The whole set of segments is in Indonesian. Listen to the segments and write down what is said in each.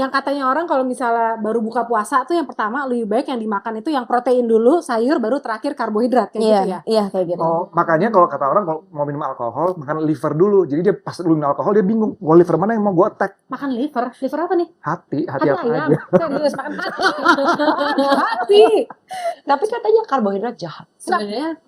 yang katanya orang kalau misalnya baru buka puasa tuh yang pertama lebih baik yang dimakan itu yang protein dulu, sayur, baru terakhir karbohidrat kayak gitu ya. Iya kayak gitu. Oh, makanya kalau kata orang kalau mau minum alkohol, makan liver dulu. Jadi dia pas dulu minum alkohol dia bingung, gua liver mana yang mau gua attack? Makan liver apa nih? Hati apa ayam. aja. Serius makan hati. Tapi katanya karbohidrat jahat. Sebenarnya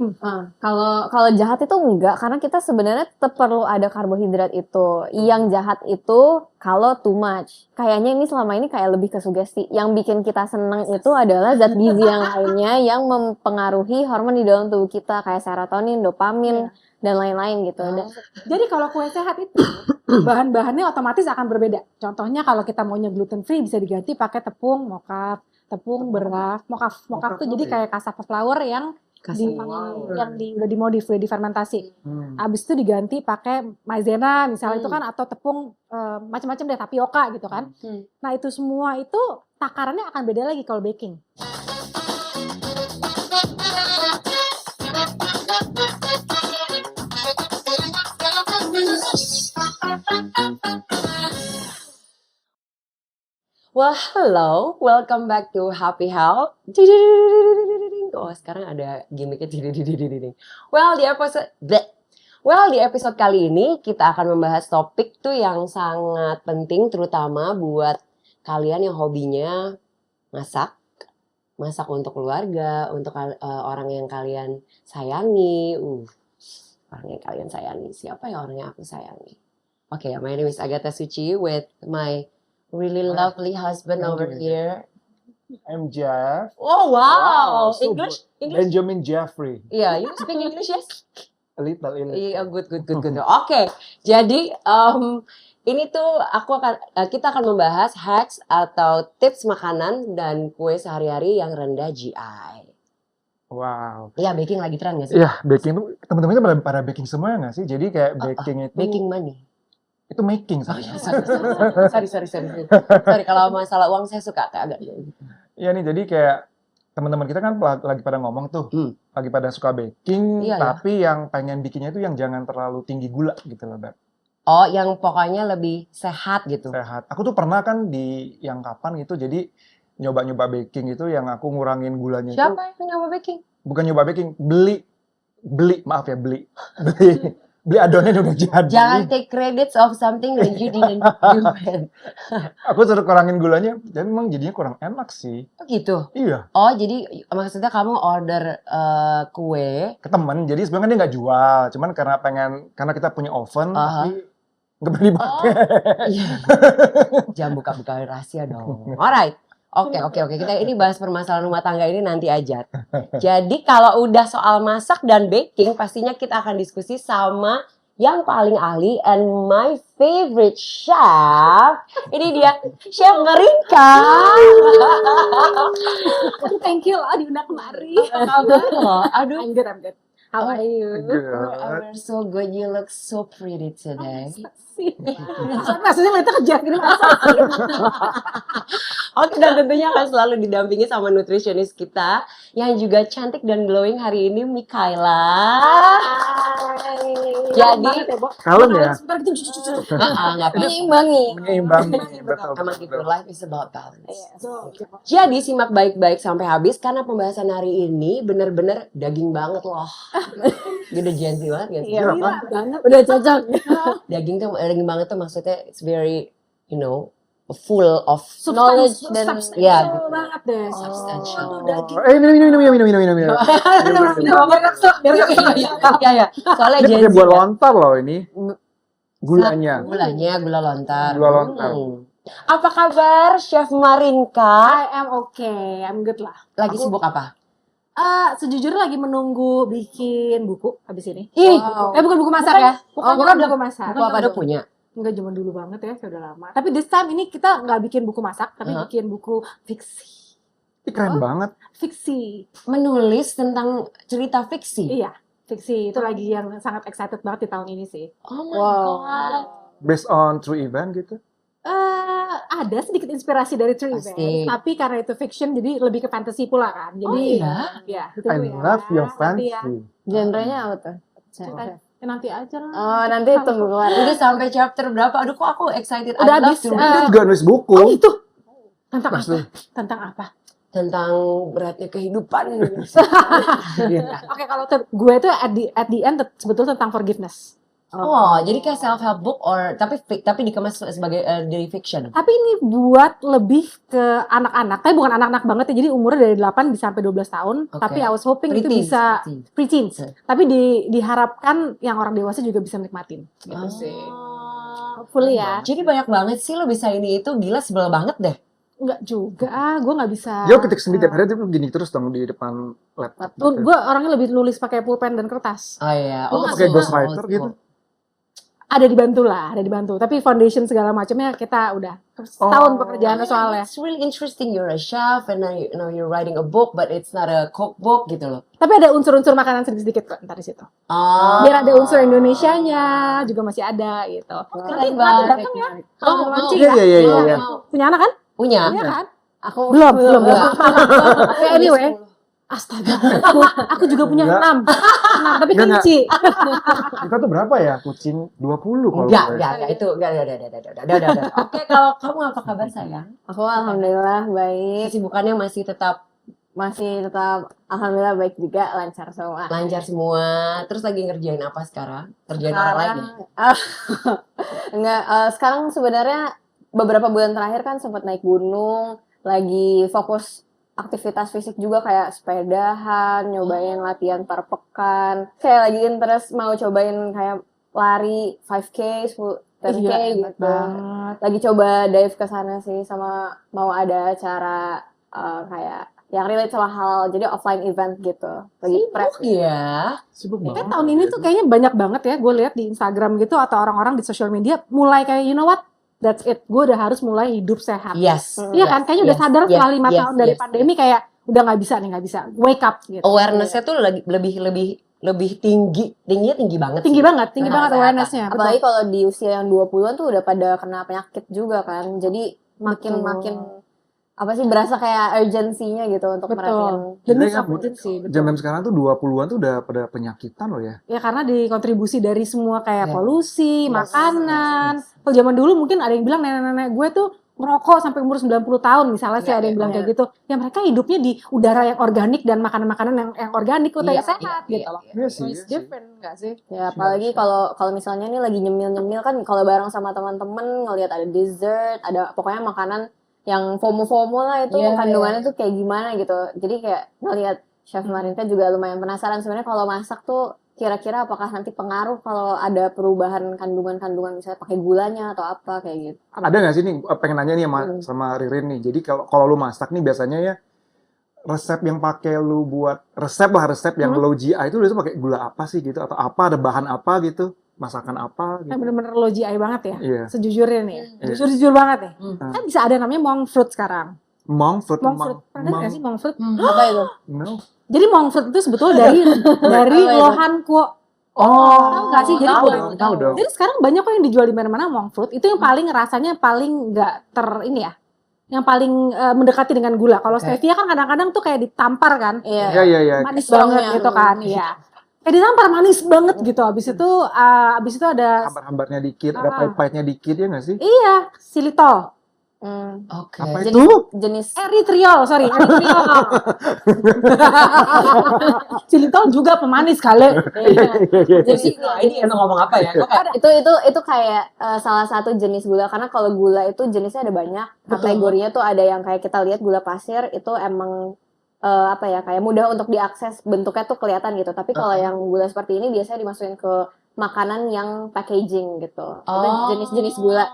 kalau jahat itu enggak, karena kita sebenarnya tetap perlu ada karbohidrat itu. Yang jahat itu kalau too much. Kayaknya ini selama ini kayak lebih ke sugesti. Yang bikin kita senang itu adalah zat gizi yang lainnya yang mempengaruhi hormon di dalam tubuh kita kayak serotonin, dopamin dan lain-lain gitu. Jadi kalau kue sehat itu bahan-bahannya otomatis akan berbeda. Contohnya kalau kita maunya gluten free bisa diganti pakai tepung mocaf, tepung beras. Mocaf tuh jadi kayak cassava flour yang udah dimodif, udah difermentasi. Abis itu diganti pakai maizena misalnya itu kan, atau tepung macam-macam deh, tapioka gitu kan. Nah itu semua itu takarannya akan beda lagi kalau baking. Well, hello, welcome back to Happy Health. Oh, sekarang ada gimmicknya. Well, di episode kali ini kita akan membahas topik tuh yang sangat penting, terutama buat kalian yang hobinya masak untuk keluarga, untuk orang yang kalian sayangi. Orang yang kalian sayangi, siapa ya orang yang aku sayangi? Okay, my name is Agatha Suci with my really lovely husband over here. I'm Jeff. Oh wow, So English? Benjamin Jeffrey. Yeah, you speak English, yes? A little. Iya, good. Oke, jadi ini tuh kita akan membahas hacks atau tips makanan dan kue sehari-hari yang rendah GI. Wow. Iya, baking lagi tren nggak sih? Iya, baking tuh teman-temannya pada baking semua nggak sih? Jadi kayak baking itu. Baking money. Itu making. Sorry. Sorry, kalau masalah uang saya suka agak. Iya nih, jadi kayak teman-teman kita kan lagi pada ngomong tuh, lagi pada suka baking, tapi yang pengen bikinnya itu yang jangan terlalu tinggi gula gitu loh, Beb. Oh, yang pokoknya lebih sehat gitu. Sehat. Aku tuh pernah kan di yang kapan gitu, jadi nyoba-nyoba baking itu yang aku ngurangin gulanya. Siapa yang nyoba baking? Bukan nyoba baking, beli adonannya udah jadi. Jangan take credits of something that you didn't do. Aku suruh kurangin gulanya, dan memang jadinya kurang enak sih. Oh gitu? Iya. Oh jadi maksudnya kamu order kue ke temen, jadi sebenarnya dia nggak jual, cuman karena kita punya oven, tapi nggak berani pakai. Iya. Jangan buka-buka rahasia dong. Alright. Oke. Kita ini bahas permasalahan rumah tangga ini nanti aja. Jadi kalau udah soal masak dan baking, pastinya kita akan diskusi sama yang paling ahli and my favorite chef. Ini dia, Chef Marinka. Thank you lah diundang kemari. Aduh. I'm good. How are you? We're so good. You look so pretty today. Maksudnya mereka kejar gini masa sih? Oke, dan tentunya akan selalu didampingi sama nutritionist kita yang juga cantik dan glowing hari ini, Mikaela. Jadi kalem ya. Sebentar kita cucu. nggak apa-apa. Menyeimbang. Emang gitu, life is about balance. Jadi simak baik-baik sampai habis karena pembahasan hari ini bener-bener daging banget loh. Gitu Gen Z banget gak sih? Iya banget. Udah cocok. Daging banget tuh maksudnya it's very, full of knowledge dan substansial banget deh. Substantial. Minum. Ya. Soalnya Gen Z. Buat lontar loh ini. Gulanya. Gula lontar. Gula lontar. Apa kabar Chef Marinka? I am okay, I'm good lah. Lagi sibuk apa? Sejujurnya lagi menunggu bikin buku habis ini. Wow. Bukan buku masak ya. Bukan buku masak. Buku apa udah punya? Enggak zaman dulu banget ya, sudah lama. Tapi this time ini kita nggak bikin buku masak, tapi bikin buku fiksi. Keren banget. Fiksi. Menulis tentang cerita fiksi? Iya, fiksi. Itu lagi yang sangat excited banget di tahun ini sih. Oh my God. Based on true event gitu? Ada sedikit inspirasi dari true event, tapi karena itu fiction jadi lebih ke fantasy pula kan. Jadi ya itu I love your fantasy. Genrenya apa tuh? Nanti aja lah. Oh, nanti tunggu keluar. Udah sampai chapter berapa? Aduh kok aku excited. Udah habis. Dia juga nulis buku. Oh itu. Tentang Pasti. apa? Tentang apa? Tentang beratnya kehidupan. Oke, kalau gue itu at the end sebetulnya tentang forgiveness. Oh, jadi kayak self help book tapi dikemas sebagai dari fiction. Tapi ini buat lebih ke anak-anak, tapi bukan anak-anak banget ya. Jadi umurnya dari 8 bisa sampai 12 tahun. Oke. Tapi I was hoping itu Preteens, bisa preteens. preteens. Tapi diharapkan yang orang dewasa juga bisa nikmatin. Gitu sih. Hopefully ya. Jadi banyak banget sih lo bisa ini itu, gila sebel banget deh. Enggak juga, gue nggak bisa. Yo ketik sendiri tiap hari itu gini terus dong di depan laptop. Tuh, Gitu. gue orangnya lebih nulis pakai pulpen dan kertas. Oh iya. Lo nggak pakai suka. ghostwriter gitu. Ada dibantu. Tapi foundation segala macamnya kita udah setahun pekerjaannya soalnya. It's really interesting. You're a chef and now you're writing a book, but it's not a cookbook gitu loh. Tapi ada unsur-unsur makanan sedikit-sedikit kok ntar di situ. Oh. Biar ada unsur Indonesianya juga masih ada gitu. Nanti datang ya. Kalau Oh, launching Iya, ya. iya, iya, iya. Punya anak kan? Punya. Punya kan? Aku Belum. Oke, anyway. Astaga, aku juga punya Enggak. 6 tapi Enggak, kunci. Kita tuh berapa ya? Kucing 20 kalau Enggak, gue. itu enggak. Udah. Oke, kalau kamu apa kabar sayang? Aku alhamdulillah baik, Kesibukannya masih tetap masih tetap alhamdulillah baik juga, lancar semua. lancar semua. Terus lagi ngerjain apa sekarang? Kerjain orang lain ya? Enggak, sekarang sebenarnya beberapa bulan terakhir kan sempat naik gunung, lagi fokus aktivitas fisik juga kayak sepedahan, nyobain latihan per pekan. Kayak lagi interest mau cobain kayak lari 5K, 10K Iya, gitu. banget. Lagi coba dive ke sana sih, sama mau ada acara kayak yang relate sama hal, jadi offline event gitu. Lagi prep. Iya. Sibuk Kayak banget. tahun ini tuh kayaknya banyak banget ya, gue lihat di Instagram gitu atau orang-orang di social media mulai kayak you know what, that's it, gue udah harus mulai hidup sehat. Yes. Iya kan, kayaknya udah sadar setelah 5 tahun dari yes. pandemi kayak udah nggak bisa, wake up gitu. Awareness-nya tuh lebih tingginya tinggi banget. Tinggi sih. banget Nah, awareness-nya. Apalagi kalau di usia yang 20-an tuh udah pada kena penyakit juga kan. Jadi Betul. makin apa sih, berasa kayak urgensinya gitu untuk merhatiin. Dan Jadi ini kan urgency, betul. jam-jam sekarang tuh 20-an tuh udah pada penyakitan loh ya. Ya karena dikontribusi dari semua kayak Ya. polusi, Yes, makanan. yes. Kalau zaman dulu mungkin ada yang bilang nenek-nenek gue tuh merokok sampai umur 90 tahun misalnya sih Iya, ada yang iya, bilang iya. kayak gitu. Ya mereka hidupnya di udara yang organik dan makanan-makanan yang organik udah Iya, sehat iya, gitu loh. Iya sih. It's different enggak sih? Ya apalagi kalau misalnya nih lagi nyemil-nyemil kan, kalau bareng sama teman-teman ngelihat ada dessert, ada pokoknya makanan yang FOMO lah itu, Iya, kandungannya tuh kayak gimana gitu. Jadi kayak ngelihat Chef Marinka juga lumayan penasaran sebenarnya kalau masak tuh kira-kira apakah nanti pengaruh kalau ada perubahan kandungan misalnya pakai gulanya atau apa kayak gitu. Ada nggak sih nih, pengen nanya nih sama Ririn nih. Jadi kalau lu masak nih biasanya ya resep yang pakai lu buat resep yang low GI itu lu pakai gula apa sih gitu, atau apa, ada bahan apa gitu, masakan apa gitu. Kan bener-bener low GI banget ya. Iya. Sejujurnya nih ya. Iya. Jujur banget ya. Hmm. Kan bisa ada namanya monk fruit sekarang. Monk fruit. Monk fruit. Pernah nggak sih monk fruit? Apa itu? No. Jadi monk fruit itu sebetulnya dari Apa itu? lohan kuo. Oh, Tahu nggak sih? Jadi tahu buat- dong, tahu dong. Jadi sekarang banyak kok yang dijual di mana-mana monk fruit. Itu yang paling rasanya paling nggak ini ya. Yang paling mendekati dengan gula. Kalau Oke. stevia kan kadang-kadang tuh kayak ditampar kan. Iya. Iya. Manis Strongnya. banget gitu kan. Iya. Kayak ditampar manis banget gitu. Habis itu ada Hambar-hambarnya dikit, ada pahit-pahitnya dikit ya nggak sih? iya, xylitol. Oke. Apa Jenis, itu? jenis Erythriol. Xylitol juga pemanis kali. Jadi ini emang ngomong apa ya? Kok kayak itu kayak salah satu jenis gula, karena kalau gula itu jenisnya ada banyak. Kategorinya tuh ada yang kayak kita lihat gula pasir itu emang apa ya, kayak mudah untuk diakses, bentuknya tuh kelihatan gitu. Tapi kalau yang gula seperti ini biasanya dimasukin ke makanan yang packaging gitu. Itu jenis-jenis gula.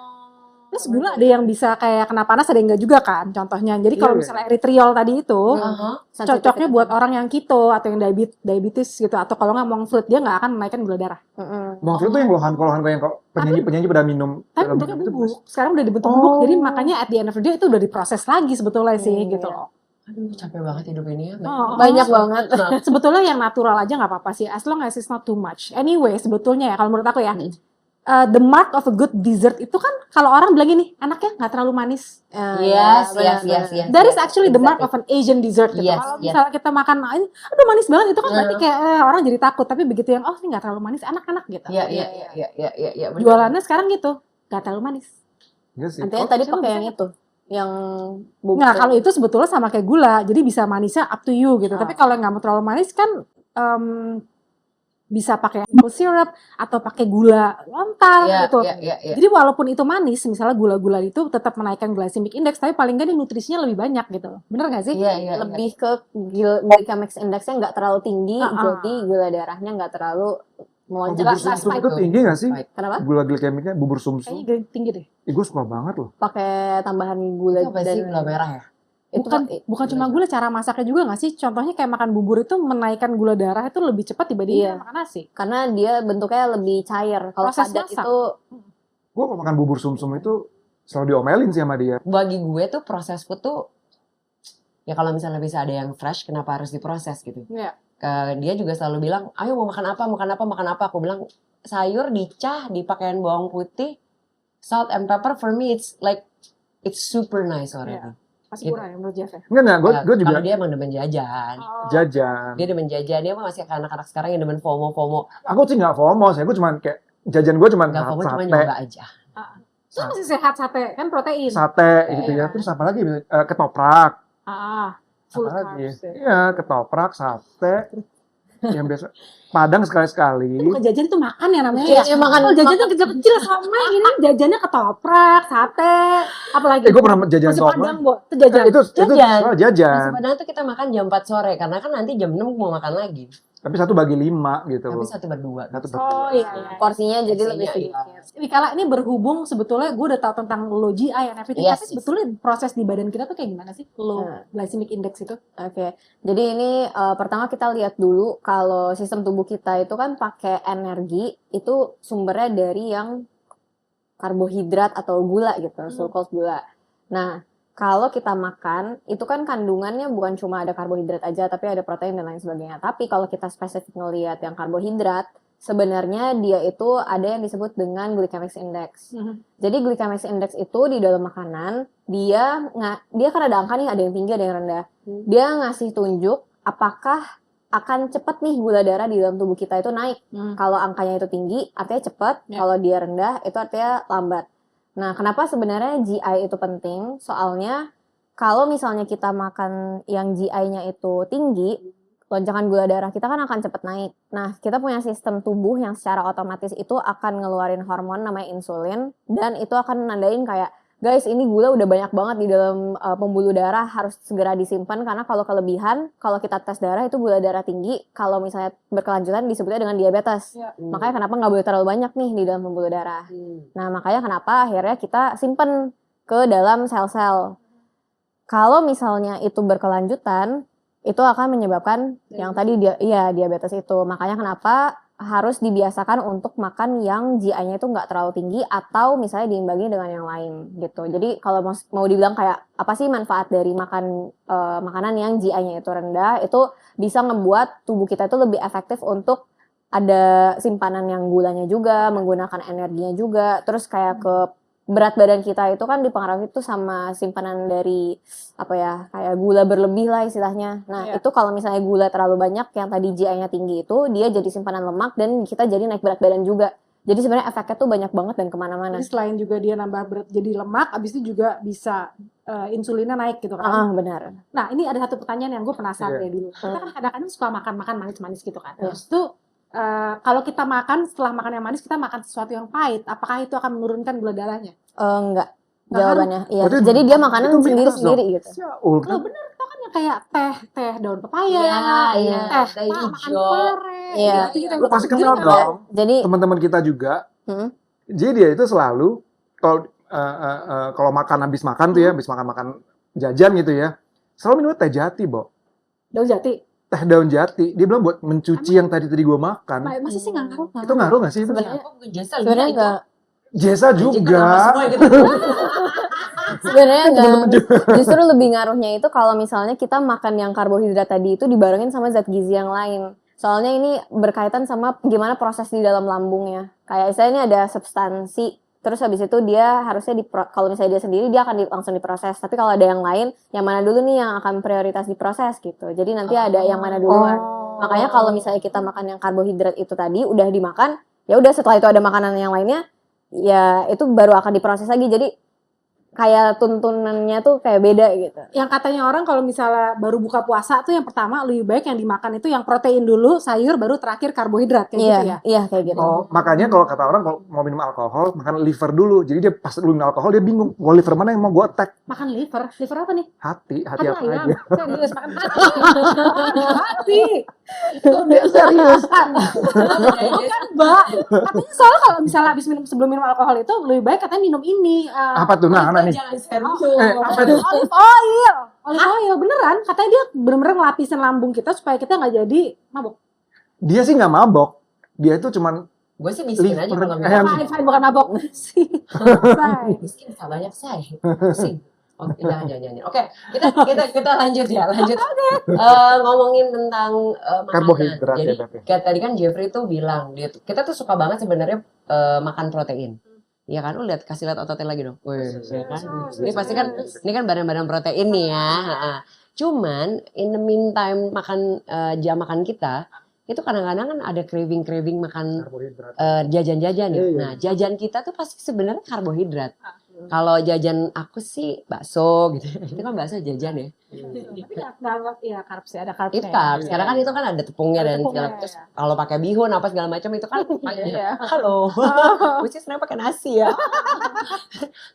Terus gula ada yang bisa kayak kena panas, ada yang enggak juga kan contohnya. Jadi kalau Iya. misalnya erythriol tadi itu Sensitif cocoknya itu. buat orang yang keto atau yang diabetes gitu, atau kalau nggak monk fruit dia nggak akan menaikkan gula darah. Monk fruit tuh yang lohan yang kok penyanyi pada minum. Tapi dalam bentuknya minum itu, bubuk. Sekarang udah dibentuk bubuk. Jadi makanya at the end of the day itu udah diproses lagi sebetulnya sih gitu loh. aduh capek banget hidup ini ya. Banyak banget. Sebetulnya yang natural aja nggak apa-apa sih, as long as it's not too much. Anyway, sebetulnya ya kalau menurut aku ya, the mark of a good dessert itu kan kalau orang bilang gini, anaknya nggak terlalu manis. Yes. That is actually the mark of an Asian dessert gitu. Yes, Kalau yes. misalnya kita makan, aduh manis banget, itu kan berarti kayak orang jadi takut. Tapi begitu yang, oh ini nggak terlalu manis, anak-anak gitu. Iya. bener. Jualannya sekarang gitu, nggak terlalu manis. Iya sih. Nantinya tadi pakai yang itu. yang Nah, kalau itu sebetulnya sama kayak gula, jadi bisa manisnya up to you gitu. Ah. Tapi kalau nggak mau terlalu manis kan bisa pakai maple syrup atau pakai gula lontar Iya, gitu. iya. Jadi walaupun itu manis, misalnya gula-gula itu tetap menaikkan glycemic index, tapi paling nggak nutrisinya lebih banyak gitu. Bener nggak sih? Iya. lebih ke glycemic indexnya nggak terlalu tinggi, Ah. jadi gula darahnya nggak terlalu Kalau melonjak. bubur Nggak sumsum spike itu tinggi nggak sih? Kenapa? Gula glikemiknya bubur sumsum. Kayaknya tinggi deh. Gue suka banget loh. Pakai tambahan gula Itu apa sih gula merah ya? Itu Bukan cuma gula, cara masaknya juga nggak sih? Contohnya kayak makan bubur itu menaikkan gula darah itu lebih cepat dibandingin Iya. makan nasi. karena dia bentuknya lebih cair. Kalau Proses padat masak. itu Gue kalau makan bubur sumsum itu selalu diomelin sih sama dia. Bagi gue tuh proses food tuh ya kalau misalnya bisa ada yang fresh, kenapa harus diproses gitu? Iya. Dia juga selalu bilang, ayo mau makan apa. Aku bilang sayur dicah, dipakein bawang putih, salt and pepper. For me it's like it's super nice already. Masih Gitu. kurang ya menurut Jeff ya? Enggak, Ya, gue juga kalau dia emang demen jajan. jajan. Dia demen jajan, dia mah masih kayak anak-anak sekarang yang demen FOMO. Aku sih nggak FOMO sih, gue cuman kayak jajan gue cuman Enggak FOMO, cuma sate, nyoba aja. Itu masih sehat sate, kan protein. sate gitu Iya. ya. Terus apa lagi? Ketoprak. Full Apa lagi? carbs ya. Iya, ketoprak, sate. Yang biasa Padang sekali-sekali. Bukan jajan itu makan ya namanya Iya, ya. makan. Kalau jajan tuh kecil-kecil sama ini jajannya ketoprak, sate, apalagi. Gue pernah jajan Nasi ketoprak. Padang, Bo. Itu jajan. Itu Jajan. oh, jajan. Nasi Padang tuh kita makan jam 4 sore, karena kan nanti jam 6 mau makan lagi. Tapi 1 bagi 5 gitu Tapi loh. 1 berdua. Satu bagi Oh lima. iya. porsinya jadi Porsinya, lebih iya. sedikit. Ini kala ini berhubung sebetulnya gue udah tahu tentang low GI and everything, Yes. tapi sebetulnya proses di badan kita tuh kayak gimana sih low Nah. glycemic index itu? Oke, jadi ini pertama kita lihat dulu kalau sistem tubuh kita itu kan pakai energi itu sumbernya dari yang karbohidrat atau gula gitu, sucrose gula. Nah, kalau kita makan itu kan kandungannya bukan cuma ada karbohidrat aja, tapi ada protein dan lain sebagainya. Tapi kalau kita spesifik ngelihat yang karbohidrat, sebenarnya dia itu ada yang disebut dengan glycemic index. Jadi glycemic index itu di dalam makanan dia kan ada angka nih, ada yang tinggi, ada yang rendah. Dia ngasih tunjuk apakah akan cepat nih gula darah di dalam tubuh kita itu naik. Kalau angkanya itu tinggi, artinya cepat. Ya. Kalau dia rendah, itu artinya lambat. Nah, kenapa sebenarnya GI itu penting? Soalnya kalau misalnya kita makan yang GI-nya itu tinggi, lonjakan gula darah kita kan akan cepat naik. Nah, kita punya sistem tubuh yang secara otomatis itu akan ngeluarin hormon namanya insulin, dan itu akan nandain kayak, guys, ini gula udah banyak banget di dalam pembuluh darah, harus segera disimpan, karena kalau kelebihan, kalau kita tes darah itu gula darah tinggi, kalau misalnya berkelanjutan disebutnya dengan diabetes. Ya. Makanya kenapa nggak boleh terlalu banyak nih di dalam pembuluh darah. Nah, makanya kenapa akhirnya kita simpen ke dalam sel-sel. Kalau misalnya itu berkelanjutan, itu akan menyebabkan yang tadi diabetes itu. Makanya kenapa harus dibiasakan untuk makan yang GI-nya itu nggak terlalu tinggi atau misalnya diimbangi dengan yang lain gitu. Jadi kalau mau dibilang kayak apa sih manfaat dari makan makanan yang GI-nya itu rendah, itu bisa ngebuat tubuh kita itu lebih efektif untuk ada simpanan yang gulanya juga, menggunakan energinya juga, terus kayak ke berat badan kita itu kan dipengaruhi tuh sama simpanan dari apa ya, kayak gula berlebih lah istilahnya. Nah, Iya. itu kalau misalnya gula terlalu banyak yang tadi GI-nya tinggi itu, dia jadi simpanan lemak dan kita jadi naik berat badan juga. Jadi sebenarnya efeknya tuh banyak banget dan kemana-mana. Jadi selain juga dia nambah berat jadi lemak, abis itu juga bisa insulinnya naik gitu kan. Benar. Nah, ini ada satu pertanyaan yang gue penasaran Iya. dari dulu. Kita kan kadang-kadang suka makan-makan manis-manis gitu kan. Iya. Terus tuh kalau kita makan, setelah makan yang manis, kita makan sesuatu yang pahit. Apakah itu akan menurunkan gula darahnya? Enggak. Bahkan- Jawabannya iya. Berarti Jadi dia makanan itu mitos sendiri-sendiri dong. gitu. Siaul, Kalau bener, itu kan yang kayak teh daun pepaya, iya. teh Teh makan hijau. pare, Iya. gitu-gitu. Lu pasti Jadi kenal kalau- dong. Jadi Teman-teman kita juga. Hmm. Jadi dia itu selalu kalau makan habis makan tuh ya, habis makan jajan gitu ya, selalu minum teh jati, Bo. daun jati. Teh daun jati. Dia bilang buat mencuci yang tadi gue makan. Nah, masa sih nggak ngaruh? Itu ngaruh nggak sih? Sebenarnya- Kok bukan jasa, sebenarnya itu. enggak. Jesa juga. gitu. Sebenarnya enggak. Justru lebih ngaruhnya itu kalau misalnya kita makan yang karbohidrat tadi itu dibarengin sama zat gizi yang lain. Soalnya ini berkaitan sama gimana proses di dalam lambungnya. Kayak misalnya ini ada substansi, terus habis itu dia harusnya kalau misalnya dia sendiri dia akan langsung diproses. Tapi kalau ada yang lain, yang mana dulu nih yang akan prioritas diproses gitu. Jadi nanti ada yang mana duluan. Makanya kalau misalnya kita makan yang karbohidrat itu tadi udah dimakan, ya udah setelah itu ada makanan yang lainnya, ya itu baru akan diproses lagi. Jadi kayak tuntunannya tuh kayak beda gitu. Yang katanya orang kalau misalnya baru buka puasa tuh yang pertama lebih baik yang dimakan itu yang protein dulu, sayur, baru terakhir karbohidrat kayak gitu ya. Iya kayak gitu. Oh, makanya kalau kata orang kalau mau minum alkohol, makan liver dulu. Jadi dia pas lu minum alkohol dia bingung, gua liver mana yang mau gua attack? Makan liver apa nih? Hati Hati apa ayam. aja. Serius makan hati. Hati. Serius. Bukan, Mbak. Katanya soalnya kalau misalnya habis sebelum minum alkohol itu lebih baik katanya minum ini. Apa tuh? Nah, nih. Jangan serius. Apa itu? Olive oil. Olive oil beneran. Katanya dia bener-bener ngelapisin lambung kita supaya kita nggak jadi mabuk. Dia sih nggak mabok. Dia itu cuman Gue sih miskin aja Liver, kalau ayam. minum. Fine, bukan mabok sih. Fine. Miskin bisa banyak say. Pusing. Oke, jangan. Oke, kita lanjut ya, lanjut. Ngomongin tentang makanan. Karbohidrat ya, Jadi Beb, ya. kayak tadi kan Jeffrey tuh bilang kita tuh suka banget sebenarnya makan protein. Iya kan, lihat kasih lihat ototnya lagi dong. Wih, ya kan? Ini pasti kan ini kan barang-barang protein nih ya. Cuman in the meantime makan jam makan kita itu kadang-kadang kan ada craving makan Karbohidrat. jajan-jajan nih. Iya. Nah, jajan kita tuh pasti sebenarnya karbohidrat. Kalau jajan aku sih bakso gitu. Itu kan bakso jajan ya. Tapi ya carbs ya, ada carbs. Itu carbs. Sekarang kan itu kan ada tepungnya dan segala. Terus kalau pakai bihun apa segala macam itu kan Iya. halo. Which is sebenarnya pakai nasi ya.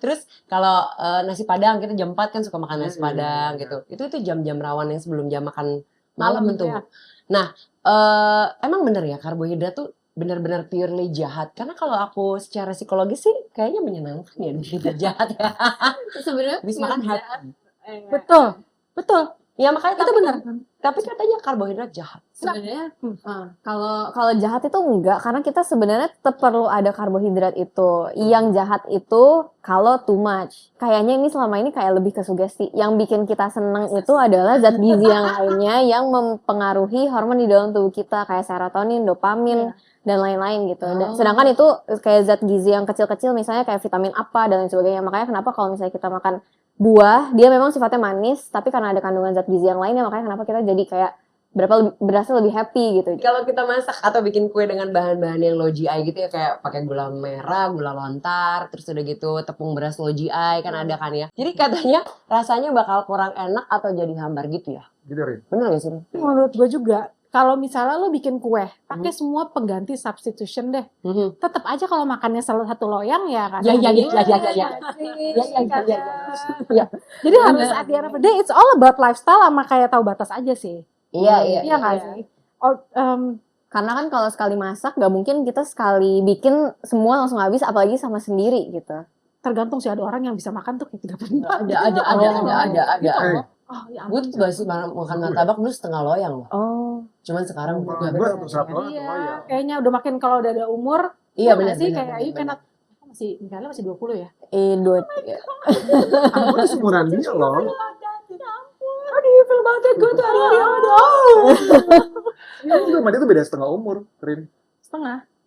Terus kalau nasi Padang kita jam 4 kan suka makan nasi Padang gitu. Itu jam-jam rawan yang sebelum jam makan malam itu. Ya. Nah, emang bener ya karbohidrat tuh benar-benar purely jahat. Karena kalau aku secara psikologis sih kayaknya menyenangkan ya daripada jahat ya. Sebenarnya Habis makan hati. Betul. Ya makanya Itu benar. Tapi katanya karbohidrat jahat. sebenarnya kalau jahat itu enggak, karena kita sebenarnya tetap perlu ada karbohidrat itu. Yang jahat itu kalau too much. Kayaknya ini selama ini kayak lebih ke sugesti. Yang bikin kita seneng itu adalah zat gizi yang lainnya yang mempengaruhi hormon di dalam tubuh kita kayak serotonin, dopamin dan lain-lain gitu. Sedangkan itu kayak zat gizi yang kecil-kecil misalnya kayak vitamin apa dan lain sebagainya. Makanya kenapa kalau misalnya kita makan buah, dia memang sifatnya manis, tapi karena ada kandungan zat gizi yang lainnya, makanya kenapa kita jadi kayak berasa lebih happy gitu. Kalau kita masak atau bikin kue dengan bahan-bahan yang low GI gitu ya, kayak pakai gula merah, gula lontar, terus udah gitu tepung beras low GI kan ada kan ya. Jadi katanya rasanya bakal kurang enak atau jadi hambar gitu ya. Gitu, Rin. Bener gak sih? Menurut gue juga. Kalau misalnya lo bikin kue, pakai semua pengganti substitution deh. Tetap aja kalau makannya salah satu loyang ya kan. Ya. Jadi harus at the end of the day, it's all about lifestyle sama kayak tahu batas aja sih. Iya. Iya nggak sih? Karena kan kalau sekali masak gak mungkin kita sekali bikin semua langsung habis, apalagi sama sendiri gitu. Tergantung sih, ada orang yang bisa makan tuh kayak 3 Ada. Oh, ya Gue tuh masih makan martabak dulu setengah loyang loh. Oh. Cuman sekarang Gue udah satu Iya, kayaknya udah makin kalau udah ada umur. Iya nggak benar sih, benar, kayak you cannot Michaela masih 20 ya? Dua. Gue tuh seumuran dia loh. How do you feel about that? Gue tuh hari-hari Iya, itu sama dia tuh beda setengah umur, Rin.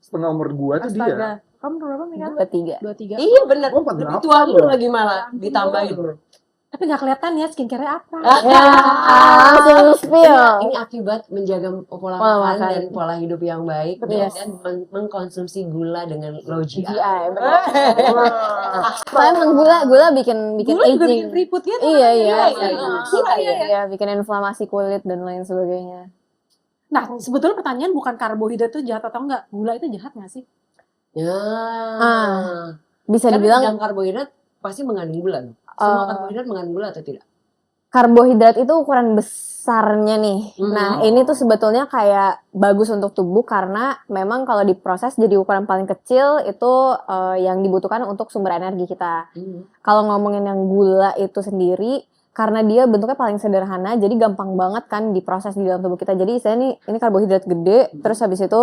Setengah umur gue tuh dia. Astaga. Kamu berapa Michaela? 23. 23. Iya benar. Oh, Lebih 48 tua lu loh. lagi malah ditambahin. Tapi nggak kelihatan ya skincare-nya apa. Ya, langsung spill. Ini akibat menjaga pola Pola makan makan. dan pola hidup yang baik Yes. dan mengkonsumsi gula dengan low GI. Soalnya emang gula bikin Gula juga bikin aging. keriput ya. Iya, bikin inflamasi kulit dan lain sebagainya. Nah, sebetulnya pertanyaan bukan karbohidrat itu jahat atau enggak. Gula itu jahat nggak sih? Ya. Bisa Tapi dibilang dalam karbohidrat pasti mengandung gula. Loh. Semua karbohidrat mengandung gula atau tidak? karbohidrat itu ukuran besarnya nih. Hmm. Nah, ini tuh sebetulnya kayak bagus untuk tubuh karena memang kalau diproses jadi ukuran paling kecil itu yang dibutuhkan untuk sumber energi kita. Kalau ngomongin yang gula itu sendiri, karena dia bentuknya paling sederhana, jadi gampang banget kan diproses di dalam tubuh kita. Jadi istilahnya ini karbohidrat gede, terus habis itu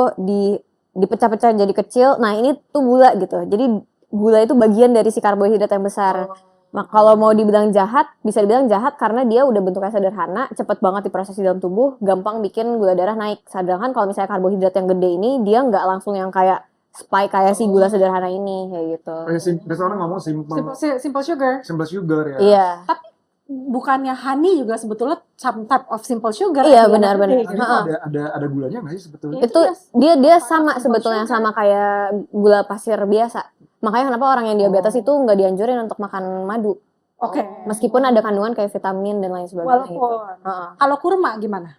dipecah-pecah jadi kecil. Nah, ini tuh gula gitu. Jadi gula itu bagian dari si karbohidrat yang besar. Nah, kalau mau dibilang jahat, bisa dibilang jahat karena dia udah bentuknya sederhana, cepet banget diproses di dalam tubuh, gampang bikin gula darah naik. Sedangkan kalau misalnya karbohidrat yang gede ini, dia nggak langsung yang kayak spike kayak si gula sederhana ini, kayak gitu. Biasa orang ngomong Simple sugar. simple sugar ya. Iya. Bukannya honey juga sebetulnya some type of simple sugar. Iya, benar-benar. Ini tuh ada gulanya nggak sih sebetulnya? Itu dia sama sebetulnya, sama kayak gula pasir biasa. Makanya kenapa orang yang diabetes itu nggak dianjurin untuk makan madu. Oke. Meskipun ada kandungan kayak vitamin dan lain sebagainya gitu. Walaupun Heeh. kalau kurma gimana?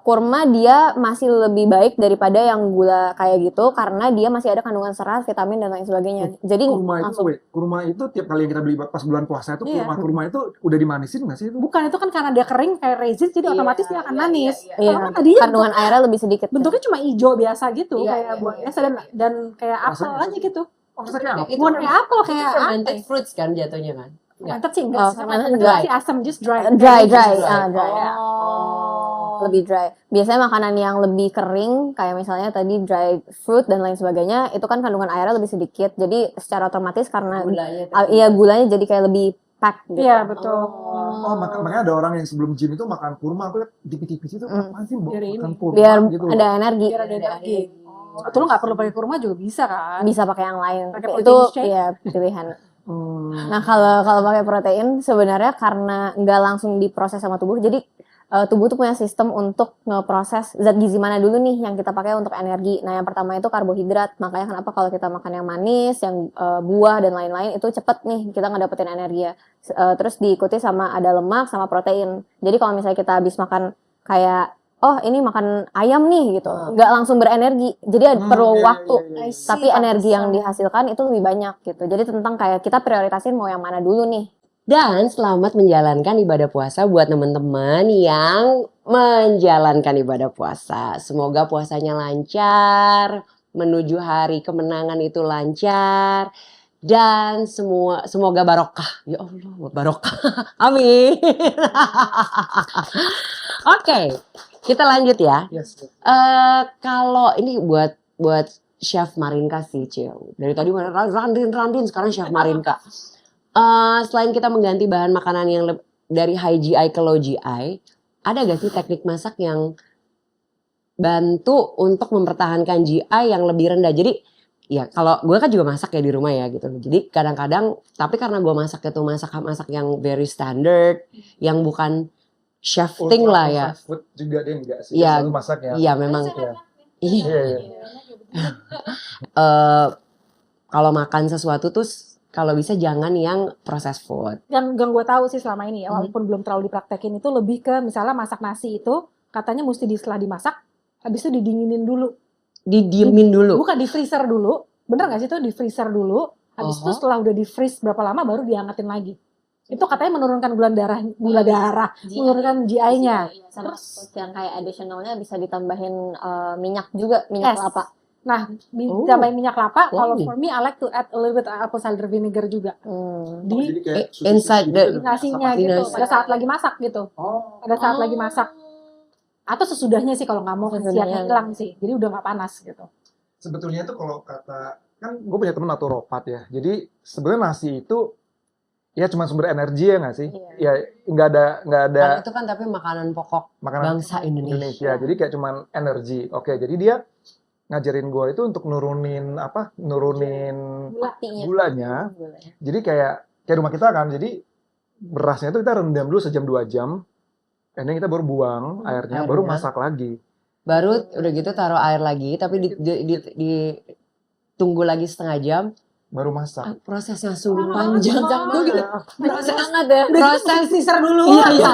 Kurma dia masih lebih baik daripada yang gula kayak gitu karena dia masih ada kandungan serat, vitamin dan lain sebagainya. Jadi Kurma itu tiap kali yang kita beli pas bulan puasa itu Iya. kurma itu udah dimanisin nggak sih itu? Bukan, itu kan karena dia kering kayak raisin jadi otomatis dia akan manis. Iya, Kalau kan tadinya kandungan airnya lebih sedikit. bentuknya cuma hijau biasa gitu, Iya, kayak iya, buah iya. biasa dan kayak apel Rasanya aja gitu. Oh, rasanya apa? Bukan kayak apel, Itu kayak fermented apa? fruits kan jatuhnya kan? Fermented sih enggak Oh, sih, fermented fermented enggak. sih asam, just dry. Dry. Dry. Dry. Lebih dry. Biasanya makanan yang lebih kering kayak misalnya tadi dry fruit dan lain sebagainya itu kan kandungan airnya lebih sedikit. Jadi secara otomatis karena gulanya jadi kayak lebih pack gitu. Iya, betul. Oh, makanya ada orang yang sebelum gym itu makan kurma, aku lihat di TV itu apaan sih Biar makan ini. kurma Biar gitu. ada energi. Biar ada energi. Betul, nggak perlu pakai kurma juga bisa kan? Bisa pakai yang lain. Pakai Itu protein shake? ya pilihan. Hmm. Nah, kalau pakai protein sebenarnya karena nggak langsung diproses sama tubuh, jadi tubuh tuh punya sistem untuk ngeproses zat gizi mana dulu nih yang kita pakai untuk energi. Nah, yang pertama itu karbohidrat. Makanya kenapa kalau kita makan yang manis, yang buah dan lain-lain itu cepet nih kita ngedapetin energi ya. Terus diikuti sama ada lemak sama protein. Jadi kalau misalnya kita habis makan kayak oh ini makan ayam nih gitu, nggak langsung berenergi. Jadi perlu waktu. I see, Tapi energi yang pantesan. dihasilkan itu lebih banyak gitu. Jadi tentang kayak kita prioritasin mau yang mana dulu nih. Dan selamat menjalankan ibadah puasa buat teman-teman yang menjalankan ibadah puasa. Semoga puasanya lancar, menuju hari kemenangan itu lancar. Dan semoga barokah. Ya Allah, barokah. Amin. Oke, kita lanjut ya. Yes. Kalau ini buat Chef Marinka sih, Cil. Dari tadi Randin, sekarang Chef Marinka. Selain kita mengganti bahan makanan yang dari high GI ke low GI, ada gak sih teknik masak yang bantu untuk mempertahankan GI yang lebih rendah? Jadi ya kalau gue kan juga masak ya di rumah ya gitu. Jadi kadang-kadang, tapi karena gue masak itu masak yang very standard, yang bukan chefing lah ya. Food juga dia enggak sih. Iya. Selalu masak ya. Iya memang. Iya. Iya. Iya. Kalau makan sesuatu tuh kalau bisa jangan yang processed food. Yang gue tahu sih selama ini ya, walaupun belum terlalu dipraktekin itu lebih ke misalnya masak nasi itu katanya mesti setelah dimasak, habis itu didinginin dulu. Didiemin dulu. Bukan di freezer dulu, bener nggak sih itu di freezer dulu, habis itu setelah udah di freeze berapa lama baru dihangatin lagi. Itu katanya menurunkan gula darah, menurunkan GI-nya. Terus yang kayak additionalnya bisa ditambahin minyak juga, minyak Yes. kelapa. Nah, ditambahin minyak kelapa. Kalau Wow. for me, I like to add a little bit apple cider vinegar juga Oh, di jadi kayak inside the- nasinya Di gitu. nasi. Pada saat lagi masak gitu. Oh. Pada saat lagi masak. Atau sesudahnya sih kalau nggak mau Sesudahnya. khasiatnya hilang sih. Jadi udah nggak panas gitu. Sebetulnya itu kalau kata kan gue punya temen naturopat ya. Jadi sebenarnya nasi itu ya cuma sumber energi ya nggak sih? Iya. Ya nggak ada Karena itu kan tapi makanan pokok makanan bangsa Indonesia. Indonesia. Jadi kayak cuman energi. Oke, jadi dia ngajarin gue itu untuk nurunin gulanya. Jadi kayak rumah kita kan. Jadi berasnya itu kita rendam dulu sejam 2 jam. And then kita baru buang airnya, baru Airnya. masak lagi. Baru udah gitu taruh air lagi, tapi tunggu lagi setengah jam. Baru masak. Prosesnya sungguh panjang. Gue gitu, proses banget ya. Proses freezer dulu. Iya, iya.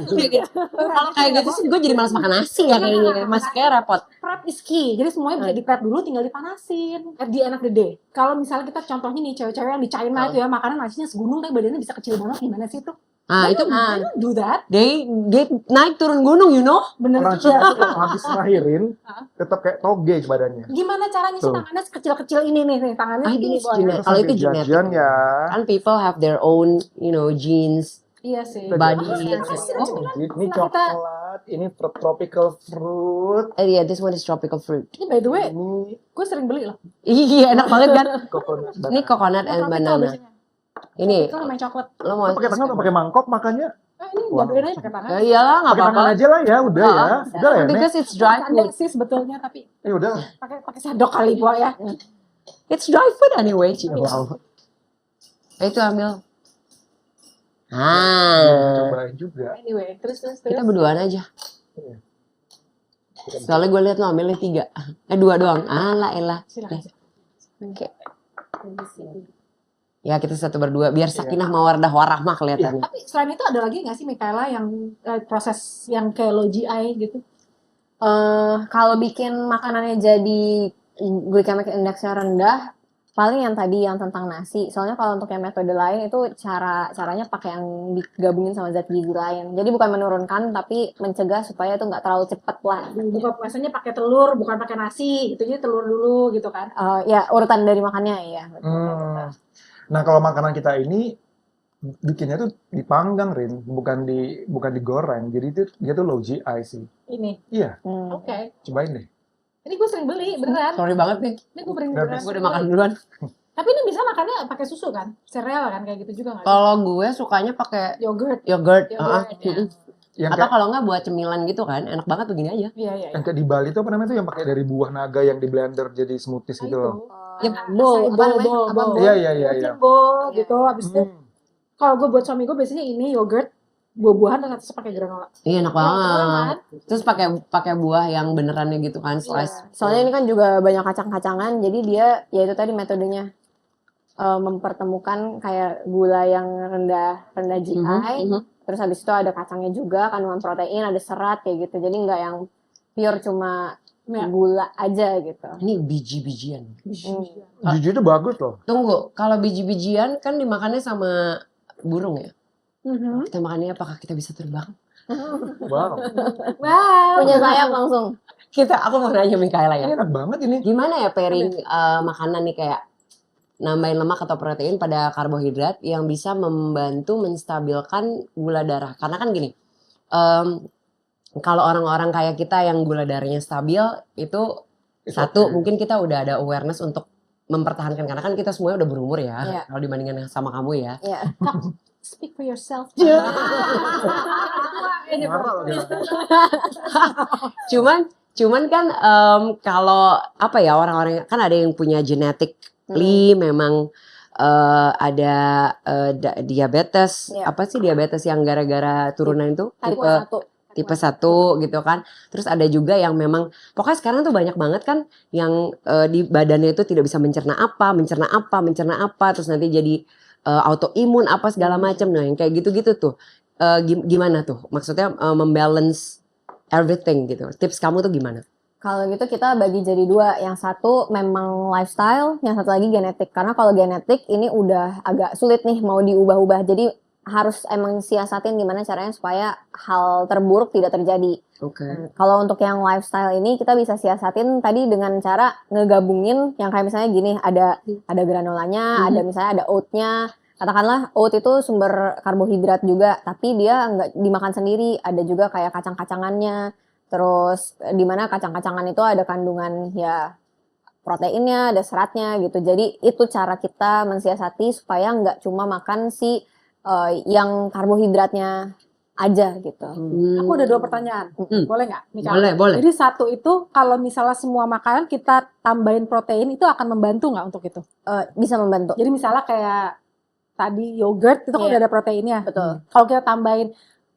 Iya. Kalau kayak gitu sih gue jadi malas makan nasi ya kayaknya. Masaknya repot. Prep is key. Jadi semuanya bisa di prep dulu, tinggal dipanasin. At the end of the day. Kalau misalnya kita contohnya nih cewek-cewek yang di China itu ya, makanan nasinya segunung tapi badannya bisa kecil banget, gimana sih itu? Ah itu I don't do that. they naik turun gunung, you know? Bener Orang juga. Cina tuh kalau habis ngelahirin, tetap kayak toge badannya. Gimana caranya sih Tuh. tangannya sekecil-kecil ini nih tangannya I segini think it's boy. genetic. Kalau itu Sampai genetik. jajan ya. Kan people have their own, genes. Iya sih. Body. Ini coklat, ini tropical fruit, Yeah, this one is tropical fruit. Ini by the way, ini gue sering beli loh. Iya, enak banget kan? coconut. Ini coconut and Tropical banana. biasanya. Ini, Tropical main coklat. lo mau Pakai tangan atau pakai mangkok makannya? Ini Wow. jadoin aja pakai tangan. Ya iyalah, nggak Pakai tangan apa-apa. aja lah ya, udah ya. Udah lah ya, Nek. Because it's dry Ada food. sih sebetulnya tapi Udah. pakai sendok kali bu ya. It's dry food anyway. Wow. Itu ambil. Ah, Cobain juga. Anyway, terus. kita berduaan aja. Iya. Soalnya gue liat lo ambilnya 3. 2 doang. Alah, elah. Silakan. Oke. Ya kita satu berdua biar sakinah mawaddah warahmah kelihatannya. Tapi selain itu ada lagi nggak sih Mikaela yang proses yang kayak low GI gitu? Kalau bikin makanannya jadi glycemic indexnya rendah, paling yang tadi yang tentang nasi. Soalnya kalau untuk yang metode lain itu caranya pakai yang digabungin sama zat gizi lain. Jadi bukan menurunkan tapi mencegah supaya itu nggak terlalu cepet lah. Bukan biasanya pakai telur, bukan pakai nasi, gitu jadi telur dulu gitu kan? Ya urutan dari makannya ya. Nah, kalau makanan kita ini bikinnya tuh dipanggang, Rin, bukan digoreng. Jadi itu dia tuh low GI sih. Ini, Iya, oke. cobain deh. Ini gue sering beli, beneran. Sorry banget nih, Ini gue sering Gratis. gue udah makan duluan. Tapi ini bisa makannya pakai susu kan? Sereal kan kayak gitu juga nggak? Kalau gue sukanya pakai Yogurt. yogurt, Yogurt, ya. Yang atau kayak, kalau nggak buat cemilan gitu kan, enak banget begini aja. Iya, iya. yang kayak di Bali itu apa namanya tuh yang pakai dari buah naga yang di blender jadi smoothies gitu loh. Yep, Apa bowl, namanya? bowl. Iya, iya, iya, iya. Bowl gitu. Habis itu Hmm. kalau gue buat suami gue biasanya ini yogurt, buah-buahan dan atasnya pakai granola. Iya enak Enak banget. banget. Terus pakai buah yang benerannya gitu kan, slice. Soalnya ini kan juga banyak kacang-kacangan, jadi dia ya itu tadi metodenya mempertemukan kayak gula yang rendah GI, terus habis itu ada kacangnya juga, kandungan protein, ada serat kayak gitu. Jadi nggak yang pure cuma Ya. gula aja gitu. Ini biji-bijian. Jujur itu bagus loh. Tunggu, kalau biji-bijian kan dimakannya sama burung ya. Mhm. Kita makannya apakah kita bisa terbang? Wow. Wow. Punya sayap langsung. Aku mau nanya Mikaela ya. Ini enak banget ini. Gimana ya pairing makanan nih kayak nambahin lemak atau protein pada karbohidrat yang bisa membantu menstabilkan gula darah. Karena kan gini, kalau orang-orang kayak kita yang gula darahnya stabil itu satu mungkin kita udah ada awareness untuk mempertahankan karena kan kita semuanya udah berumur ya. Iya. Kalau dibandingkan sama kamu ya. Iya. Speak for yourself. Marah loh dia. Cuman kan kalau apa ya orang-orang kan ada yang punya genetically memang ada diabetes. Iya. Apa sih diabetes yang gara-gara turunan itu? Tipe 1. Tipe 1 gitu kan. Terus ada juga yang memang pokoknya sekarang tuh banyak banget kan yang di badannya itu tidak bisa mencerna apa, terus nanti jadi autoimun apa segala macam. Nah, yang kayak gitu-gitu tuh gimana tuh? Maksudnya membalance everything gitu. Tips kamu tuh gimana? Kalau gitu kita bagi jadi dua. Yang satu memang lifestyle, yang satu lagi genetik. Karena kalau genetik ini udah agak sulit nih mau diubah-ubah. Jadi harus emang siasatin gimana caranya supaya hal terburuk tidak terjadi. Oke. Kalau untuk yang lifestyle ini kita bisa siasatin tadi dengan cara ngegabungin yang kayak misalnya gini, ada granolanya, ada misalnya ada oatnya. Katakanlah oat itu sumber karbohidrat juga, tapi dia nggak dimakan sendiri. Ada juga kayak kacang-kacangannya. Terus di mana kacang-kacangan itu ada kandungan ya proteinnya, ada seratnya gitu. Jadi itu cara kita mensiasati supaya nggak cuma makan si yang karbohidratnya aja gitu. Aku ada 2 pertanyaan. Boleh nggak, Mika? Boleh. Jadi satu itu kalau misalnya semua makanan kita tambahin protein itu akan membantu nggak untuk itu? Bisa membantu. Jadi misalnya kayak tadi yogurt itu kan Iya. udah ada proteinnya. Betul. Kalau kita tambahin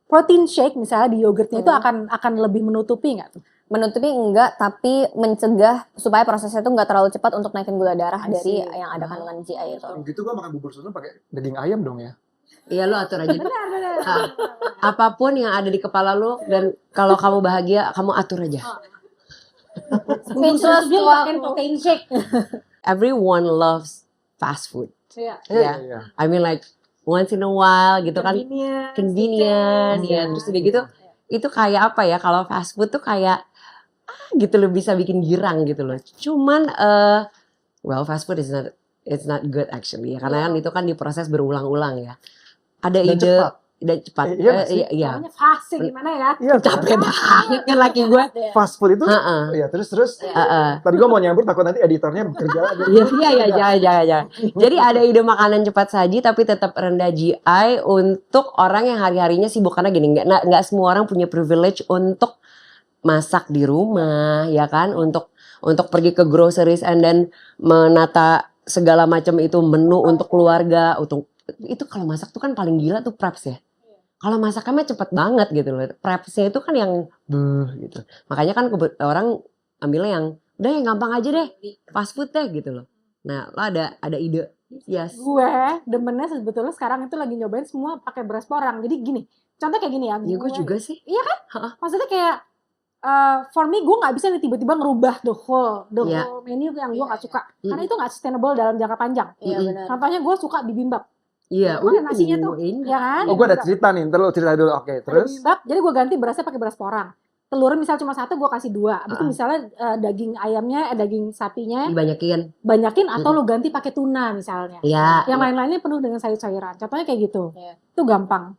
protein shake misalnya di yogurtnya itu akan lebih menutupi nggak tuh? Menutupi enggak, tapi mencegah supaya prosesnya itu enggak terlalu cepat untuk naikin gula darah I dari see. yang ada kandungan GI itu. Gitu gua makan bubur susu pakai daging ayam dong ya. Iya lu atur aja. Apapun yang ada di kepala lu dan kalau kamu bahagia kamu atur aja. Speechless Dia tuh pakai aku. protein shake. Everyone loves fast food. Iya. Ya. Iya. I mean like once in a while gitu kan. Convenient ya. Terus udah gitu itu kayak apa ya kalau fast food tuh kayak gitu loh bisa bikin girang gitu loh. Cuman well fast food it's not good actually ya karena kan itu kan diproses berulang-ulang ya. Ada Dan ide cepat. dan cepat. Iya nggak sih? Iya. Namanya fast sih gimana ya? Iya, Capek banget kan laki gue. fast food itu. Heeh. Iya, terus Heeh. tadi gua mau nyambut takut nanti editornya bekerja lagi. Iya, jangan. Jadi ada ide makanan cepat saji tapi tetap rendah GI untuk orang yang hari-harinya sibuk karena gini, nggak semua orang punya privilege untuk masak di rumah, ya kan? Untuk pergi ke groceries and then menata segala macam itu menu untuk keluarga, itu kalau masak tuh kan paling gila tuh preps ya. Kalau masaknya cepet banget gitu loh. Prepsnya itu kan yang gitu. Makanya kan orang ambilnya yang udah yang gampang aja deh, fast food deh gitu loh. Nah, lo ada ide? Yes. Gue demennya sebetulnya sekarang itu lagi nyobain semua pakai beras porang. Jadi gini, contoh kayak gini ya. Ya gue juga sih. Maksudnya kayak for me gue nggak bisa nih tiba-tiba ngerubah the whole Iya. menu yang gue nggak Iya, suka. Karena itu nggak sustainable dalam jangka panjang. Iya Mm-mm. benar. Contohnya gue suka bibimbap, Iya. Ada nasinya tuh. Ini. ya kan? Oh, gue ada Bibimbap. cerita nih. Ntar lo cerita dulu. Oke, Ada terus? bibimbap, jadi gue ganti berasnya pakai beras porang. Telurnya misal cuma 1, gue kasih 2. Habis itu misalnya daging ayamnya, daging sapinya Dibanyakin. banyakin atau lo ganti pakai tuna misalnya. Iya. Yang lain-lainnya penuh dengan sayur-sayuran. Contohnya kayak gitu. Iya. Itu gampang.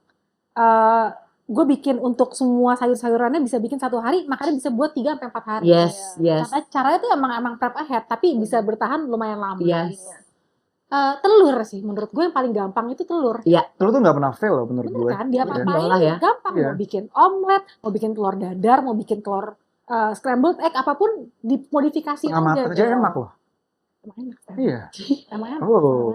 Gue bikin untuk semua sayur-sayurannya bisa bikin 1 hari, makanya bisa buat 3-4 hari. Yes, yes. Caranya tuh emang prep ahead, tapi bisa bertahan lumayan lama. Yes. Telur sih, menurut gue yang paling gampang itu telur. Telur tuh nggak pernah fail loh menurut gue. Bener kan? Dia Iya. apa-apain Iyalah ya. gampang. Iya. Mau bikin omelet, mau bikin telur dadar, mau bikin telur scrambled egg, apapun dimodifikasi Setengah matang aja gitu. enak loh. Emang enak kan? Iya. Emang enak. Oh.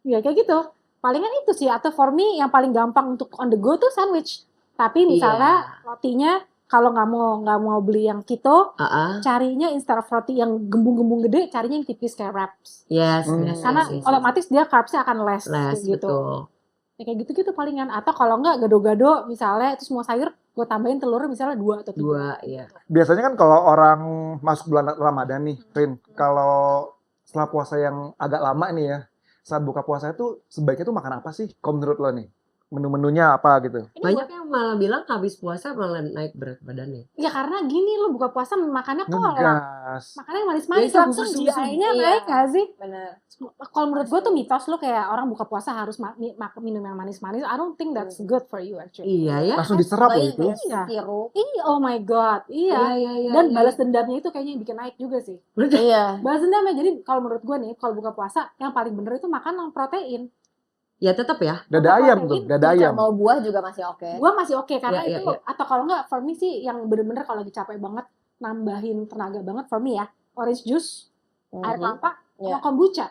Ya kayak gitu. Palingan itu sih, atau for me yang paling gampang untuk on the go tuh sandwich. Tapi misalnya rotinya kalau nggak mau beli yang keto, carinya instead of roti yang gembung-gembung gede, carinya yang tipis kayak wraps. Yes, Hmm. Karena yes. otomatis dia carbsnya akan less, Les, gitu. betul. Ya kayak gitu-gitu palingan. Atau kalau nggak gado-gado misalnya itu semua sayur gue tambahin telurnya misalnya 2 atau 3. 2, iya. Biasanya kan kalau orang masuk bulan Ramadan nih, Rin, kalau setelah puasa yang agak lama nih ya, saat buka puasa itu sebaiknya tuh makan apa sih? Kalau menurut lo nih, menu-menunya apa gitu? Banyak yang malah bilang habis puasa malah naik berat badannya. Ya karena gini lo buka puasa makannya kolak. Ngegas. Makannya manis-manis Ya, itu langsung susu-susu. GI-nya Iya. naik gak sih? Benar. Kalau menurut gue tuh mitos lo kayak orang buka puasa harus minum yang manis-manis. I don't think that's good for you actually. Iya ya. Langsung diserap loh Apalagi itu. kayak Iya. sirup. Iya, oh my god, iya. Iya. Dan balas dendamnya itu kayaknya yang bikin naik juga sih. Iya. Balas dendamnya, jadi kalau menurut gue nih, kalau buka puasa yang paling bener itu makan yang protein. Ya tetap ya. Dada Apa ayam protein? tuh, dada Jadi ayam. kalau mau buah juga masih oke. Gue masih oke karena Iya, itu, iya. atau kalau enggak, for me sih yang bener-bener kalau lagi capek banget, nambahin tenaga banget for me ya, orange juice, air kelapa, Iya. sama kombucha.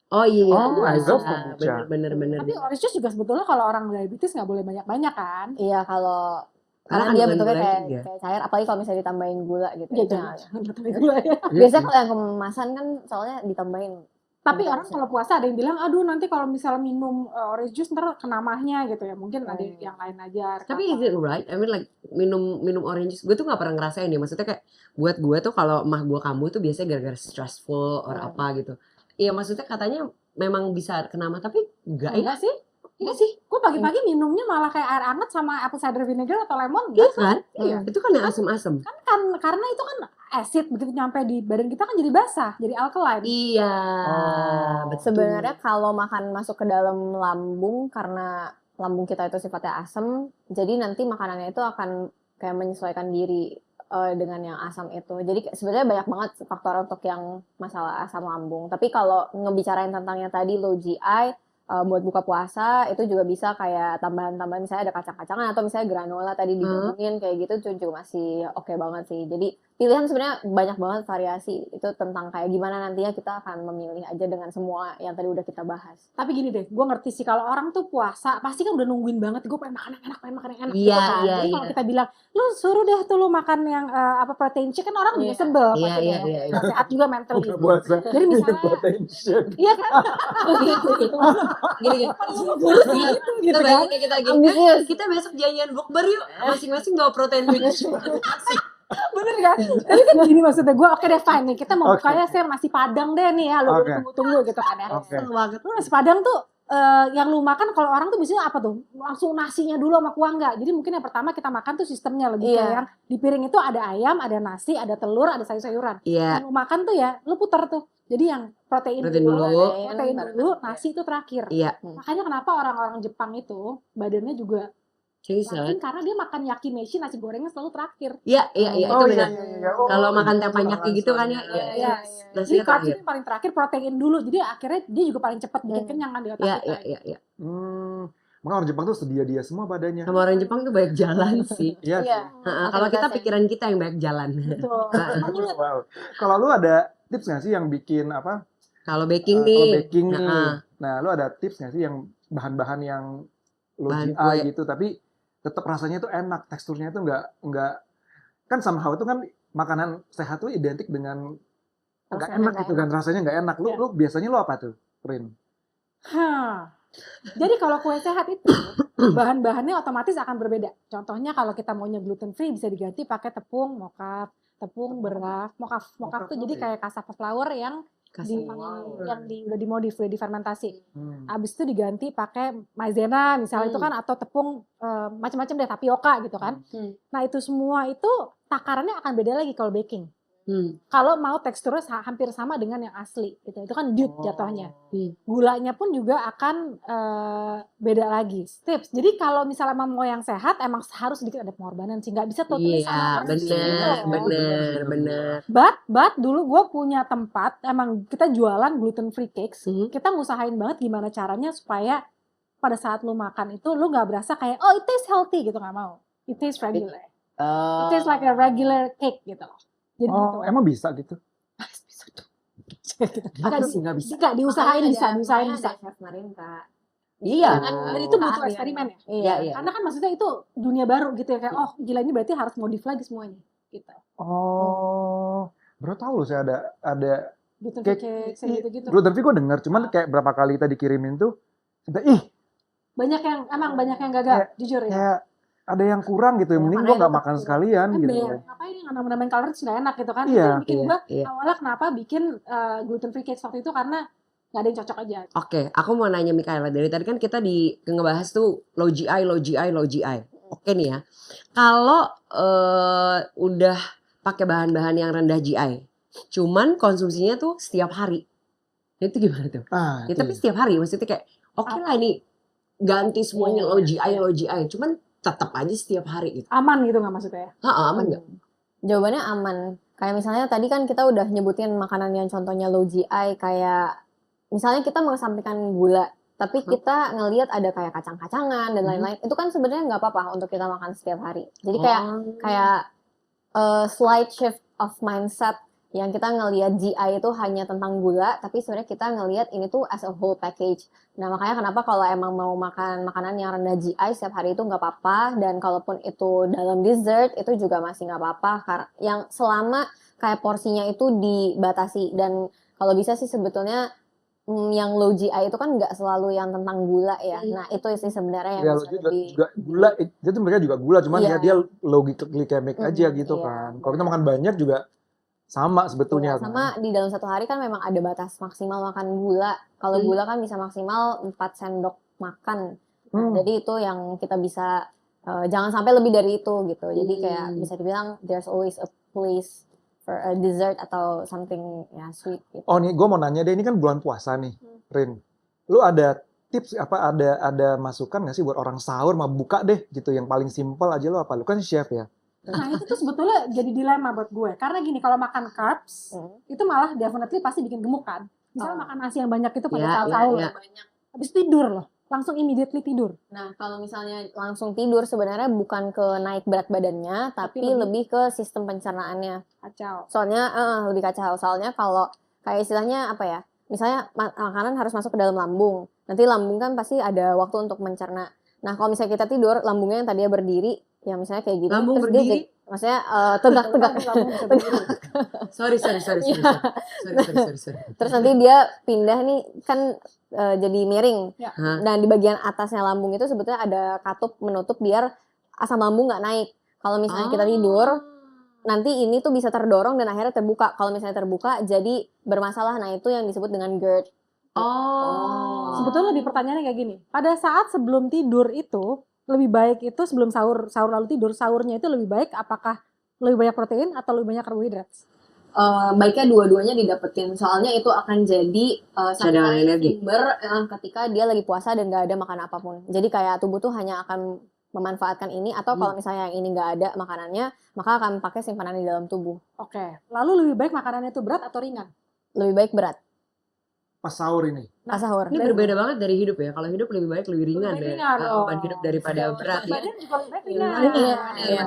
Oh iya. Oh, I love kombucha. Bener. Tapi orange juice juga sebetulnya kalau orang diabetes nggak boleh banyak-banyak kan. Iya kalau Karena dia kandungan bentuknya gulanya kayak, tinggi. kayak cair, apalagi kalau misalnya ditambahin gula gitu. Iya, Itu jangan nggak- tambahin gula ya. Iya Biasanya sih. kalau yang kemasan kan soalnya ditambahin. Tapi Kombucha orang bisa. kalau puasa ada yang bilang, aduh nanti kalau misalnya minum orange juice ntar kena mahnya gitu ya. Mungkin ada yang lain aja. air Tapi kelapa. is it right? I mean like minum orange juice. Gue tuh gak pernah ngerasain ya. Maksudnya kayak buat gue tuh kalau mah gue kambuh tuh biasanya gara-gara stressful or apa gitu. Iya maksudnya katanya memang bisa kena mah. Tapi enggak ya. Enggak sih? Enggak sih. Gue pagi-pagi minumnya malah kayak air hangat sama apple cider vinegar atau lemon. Iya Enggak kan? Iya. Itu kan yang asem-asem. Kan karena itu kan acid begitu nyampe di badan kita kan jadi basah, jadi alkaline. Iya. Oh. Betul. Sebenarnya kalau makan masuk ke dalam lambung karena lambung kita itu sifatnya asam, jadi nanti makanannya itu akan kayak menyesuaikan diri dengan yang asam itu. Jadi sebenarnya banyak banget faktor untuk yang masalah asam lambung. Tapi kalau ngebicarain tentang yang tadi low GI, buat buka puasa itu juga bisa kayak tambahan-tambahan misalnya ada kacang-kacangan atau misalnya granola tadi digabungin kayak gitu itu juga masih oke banget sih. Jadi pilihan sebenarnya banyak banget variasi. Itu tentang kayak gimana nantinya kita akan memilih aja dengan semua yang tadi udah kita bahas. Tapi gini deh, gue ngerti sih kalau orang tuh puasa pasti kan udah nungguin banget, gue pengen makan yang enak, pengen makan yang enak Iya, gitu kan. iya, Jadi kalau iya. kita bilang, lu suruh deh tuh lu makan yang protein shake, kan orang juga Iya. sebel. Iya, pasti iya, ya. iya, iya. Nggak sehat juga mentally. Buka puasa. Jadi misalnya, Protein shake. iya kan, Gini. kurus gitu Kita kan. bayangin kayak kita gini. Ambisius. Kita besok janjian bukber yuk. Masing-masing bawa protein drink. Bener kan? Tapi kan gini maksudnya gue, oke deh fine nih, kita mau Oke. bukanya saya nasi padang deh nih ya, lu Oke. tunggu-tunggu gitu kan ya. Oke. Kesel banget. Lu nasi padang tuh yang lu makan kalau orang tuh biasanya apa tuh? Langsung nasinya dulu sama kuah enggak. Jadi mungkin yang pertama kita makan tuh sistemnya lebih Iya. kayak yang di piring itu ada ayam, ada nasi, ada telur, ada sayur-sayuran. Iya. Yang lu makan tuh ya, lu putar tuh. Jadi yang protein Protein dulu. protein dulu, nasi itu terakhir. Iya. Makanya kenapa orang-orang Jepang itu badannya juga Seriusan. langsing karena dia makan yakimeshi, nasi gorengnya selalu terakhir. Iya, itu Oh iya, benar. iya, iya. Oh, Kalau makan itu teppanyaki gitu kan ya. alasannya. Iya. Jadi Nasinya carbs terakhir. itu yang paling terakhir, protein dulu. Jadi akhirnya dia juga paling cepat bikin kenyang kan di otak Iya, kita. iya. Makanya orang Jepang tuh sedia dia semua badannya. Sama orang Jepang tuh banyak jalan sih. Iya. Iya. Heeh, kalau kita pikiran kita yang banyak jalan. Betul. sih. Wow. Kalau lu ada tips nggak sih yang bikin apa? Kalau baking Kalau nih. baking nih. Heeh. Nah, lu ada tips nggak sih yang bahan-bahan yang lo Bahan GI kue. gitu, tapi tetap rasanya tuh enak, teksturnya tuh nggak kan somehow itu kan makanan sehat tuh identik dengan nggak Rasanya enak nggak gitu kan, rasanya nggak enak. Iya. Lu biasanya lu apa tuh, Rin? Jadi kalau kue sehat itu bahan-bahannya otomatis akan berbeda. Contohnya kalau kita maunya gluten free bisa diganti pakai tepung mokaf, tepung beras. Mokaf tuh jadi kayak cassava flour yang udah dimodif, udah difermentasi. Abis itu diganti pakai maizena misalnya itu kan, atau tepung macam-macam deh, tapioka gitu kan. Nah itu semua itu takarannya akan beda lagi kalau baking. Kalau mau teksturnya hampir sama dengan yang asli gitu, itu kan dupe jatuhnya. Gulanya pun juga akan beda lagi. Tips. Jadi kalau misalnya mau yang sehat, emang harus sedikit ada pengorbanan sih, nggak bisa totally sama persis gitu loh. bener. But dulu gue punya tempat, emang kita jualan gluten free cakes. Kita ngusahain banget gimana caranya supaya pada saat lu makan itu lu nggak berasa kayak oh it tastes healthy gitu, nggak mau. It tastes regular. It tastes like a regular cake gitu. Jadi gitu. Emang bisa gitu? Bisa tuh. Nggak bisa. Enggak, diusahain bisa. Chef Marinka. Iya. Dan itu butuh eksperimen ya. Iya. Karena kan maksudnya itu dunia baru gitu ya, kayak oh gila ini berarti harus modif lagi semuanya gitu. Baru tahu loh saya ada Gluten free cake gitu-gitu. gluten free gue denger, cuman kayak berapa kali tadi dikirimin tuh, Banyak yang gagal, jujur ya. kayak ada yang kurang gitu, mending gue nggak makan sekalian gitu. Ngapain yang nambahin kalori sudah enak gitu kan. Iya. Itu bikin gue awalnya kenapa bikin gluten free cake waktu itu karena nggak ada yang cocok aja. Oke, aku mau nanya Mikaela, dari tadi kan kita ngebahas tuh low GI. Oke nih ya, kalau udah pakai bahan-bahan yang rendah GI, cuman konsumsinya tuh setiap hari, itu gimana tuh? Ya, tapi setiap hari, maksudnya kayak oke lah ini ganti semuanya low GI, cuman tetap aja setiap hari gitu. Aman gitu nggak maksudnya? Aman nggak? Jawabannya aman. Kayak misalnya tadi kan kita udah nyebutin makanan yang contohnya low GI, kayak misalnya kita mengesampingkan gula, tapi kita ngelihat ada kayak kacang-kacangan dan lain-lain, itu kan sebenarnya nggak apa-apa untuk kita makan setiap hari. Jadi kayak slight shift of mindset yang kita ngelihat GI itu hanya tentang gula, tapi sebenarnya kita ngelihat ini tuh as a whole package. Nah makanya kenapa kalau emang mau makan makanan yang rendah GI setiap hari itu nggak apa-apa, dan kalaupun itu dalam dessert itu juga masih nggak apa-apa, karena yang selama kayak porsinya itu dibatasi. Dan kalau bisa sih sebetulnya yang low GI itu kan nggak selalu yang tentang gula ya. Nah itu sih sebenarnya yang bisa lebih juga gula, itu mereka juga gula, cuman ya dia low glycemic aja gitu kan. Kalau kita makan banyak juga sama sebetulnya. Sama di dalam satu hari kan memang ada batas maksimal makan gula. Kalau gula kan bisa maksimal 4 sendok makan. Jadi itu yang kita bisa jangan sampai lebih dari itu gitu. Jadi kayak bisa dibilang there's always a place for a dessert atau something ya sweet gitu. Oh nih gue mau nanya deh, ini kan bulan puasa nih, Rin. Lu ada tips apa, ada masukan nggak sih buat orang sahur mau buka deh gitu, yang paling simpel aja? Lu apa? Lu kan chef ya. Nah itu tuh sebetulnya jadi dilema buat gue. Karena gini, kalau makan carbs, itu malah definitely pasti bikin gemuk kan. Misalnya makan nasi yang banyak itu pada saat sahur. Habis tidur loh, langsung immediately tidur. Nah kalau misalnya langsung tidur sebenarnya bukan ke naik berat badannya, tapi lebih ke sistem pencernaannya. Kacau. Soalnya lebih kacau. Soalnya kalau kayak istilahnya apa ya, misalnya makanan harus masuk ke dalam lambung. Nanti lambung kan pasti ada waktu untuk mencerna. Nah kalau misalnya kita tidur, lambungnya yang tadinya berdiri, ya misalnya kayak gini, lambung terus berdiri? Maksudnya tegak-tegak. Sorry. Terus nanti dia pindah nih kan jadi miring. Ya. Dan di bagian atasnya lambung itu sebetulnya ada katup menutup biar asam lambung nggak naik. Kalau misalnya kita tidur, nanti ini tuh bisa terdorong dan akhirnya terbuka. Kalau misalnya terbuka jadi bermasalah. Nah itu yang disebut dengan GERD. Sebetulnya lebih pertanyaannya kayak gini. Pada saat sebelum tidur itu lebih baik itu sebelum sahur lalu tidur, sahurnya itu lebih baik apakah lebih banyak protein atau lebih banyak karbohidrat? Baiknya dua-duanya didapetin, soalnya itu akan jadi cadangan energi sumber ketika dia lagi puasa dan gak ada makan apapun. Jadi kayak tubuh tuh hanya akan memanfaatkan ini, atau kalau misalnya yang ini gak ada makanannya, maka akan pakai simpanan di dalam tubuh. Oke. Lalu lebih baik makanannya itu berat atau ringan? Lebih baik berat. Pas sahur ini. Pas sahur. Ini berbeda banget dari hidup ya. Kalau hidup lebih baik lebih ringan Lebih ya. ringan, Beban hidup daripada berat ya. Badan juga lebih baik ringan. Iya.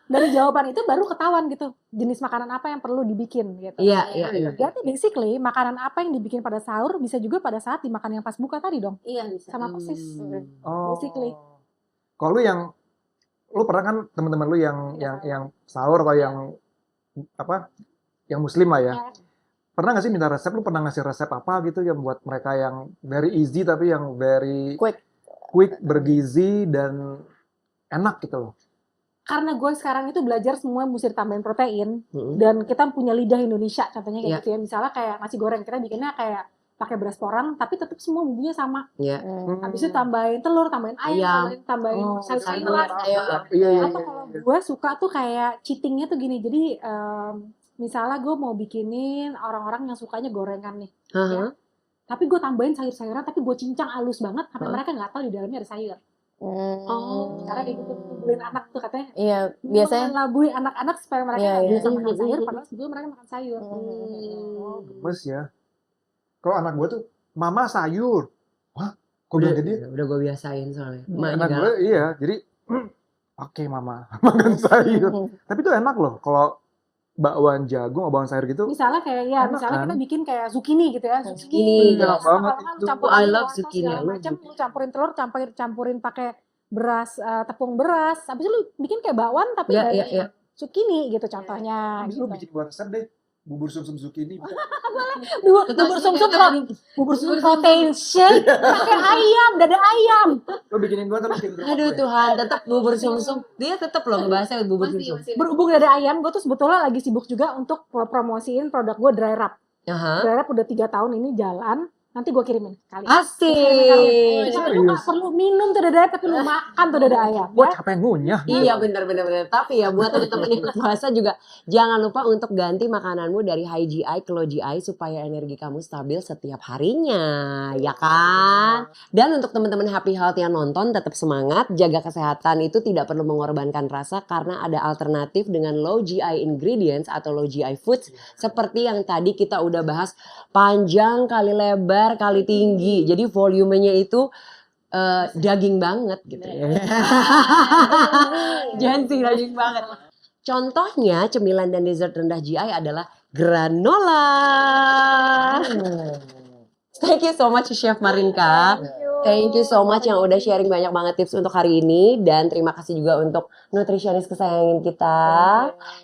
Dari jawaban itu baru ketahuan gitu jenis makanan apa yang perlu dibikin gitu. Iya. Berarti basically makanan apa yang dibikin pada sahur bisa juga pada saat dimakan yang pas buka tadi dong. Iya bisa. Sama persis. Basically. Kalau lu pernah kan teman-teman lu yang sahur atau yang apa yang muslim lah ya. Ya. Pernah nggak sih minta resep? Lu pernah ngasih resep apa gitu yang buat mereka yang very easy tapi yang very quick, bergizi dan enak gitu loh. Karena gue sekarang itu belajar semua mesti ditambahin protein Mm-mm. dan kita punya lidah Indonesia contohnya kayak Iya. gitu ya. Misalnya kayak nasi goreng kita bikinnya kayak pakai beras porang tapi tetap semua bumbunya sama. Ya. Habis itu tambahin telur, tambahin ayam, tambahin Oh, sayur-sayuran. Iya. Atau kalau gue suka tuh kayak cheatingnya tuh gini. Jadi misalnya gue mau bikinin orang-orang yang sukanya gorengan nih. Haha. Tapi gue tambahin sayur-sayuran tapi gue cincang halus banget sampai Hah? mereka nggak tahu di dalamnya ada sayur. Oh. Karena kayak gitu ngumpulin anak tuh katanya. Iya, biasanya Mengelabui anak-anak supaya mereka Iya, nggak iya. bisa makan sayur padahal sebelum mereka makan sayur. Oh, gemes ya. Kalau anak gue tuh, mama sayur. Wah, kok Udah, udah gede? udah gue biasain soalnya. Emak Anak juga. gue iya, jadi oke mama makan sayur. Tapi itu enak loh kalau bakwan jagung, bakwan sayur gitu. Misalnya kayak ya, Enak misalnya kan? kita bikin kayak zucchini gitu ya, Zucchini, zucchini. enak banget Kalau kan itu. campurin I love wortel zucchini. segala macam, lu campurin telur, campurin pakai beras, tepung beras. Habis itu lu bikin kayak bakwan tapi Ya, dari ya, ya. zucchini gitu contohnya. Habis lu bikin gua resep deh, bubur sumsum zucchini. Bubur sumsum protein shake pakai ayam, dada ayam. Lu bikinin gua terus kirim ke rumah Aduh gue. Tuhan, tetap bubur sumsum. Dia tetap loh ngebahasnya bubur sumsum. Berhubung dada ayam, gue tuh sebetulnya lagi sibuk juga untuk promosiin produk gue dry wrap. Aha. Dry wrap udah 3 tahun ini jalan. Nanti gue kirimin kali. Asik. Tapi lu gak perlu minum tuh dada ayam, tapi lu makan tuh dada ayam. Gua Ya? capek ngunyah. Iya benar-benar. Tapi ya buat teman-teman yang puasa juga jangan lupa untuk ganti makananmu dari high GI ke low GI supaya energi kamu stabil setiap harinya, ya kan? Dan untuk teman-teman happy health yang nonton tetap semangat, jaga kesehatan itu tidak perlu mengorbankan rasa karena ada alternatif dengan low GI ingredients atau low GI foods seperti yang tadi kita udah bahas panjang kali lebar kali tinggi. Jadi volumenya itu daging banget gitu ya. Jangan daging banget. Contohnya cemilan dan dessert rendah GI adalah granola. Thank you so much Chef Marinka. Thank you so much yang udah sharing banyak banget tips untuk hari ini. Dan terima kasih juga untuk nutrisionis kesayangan kita.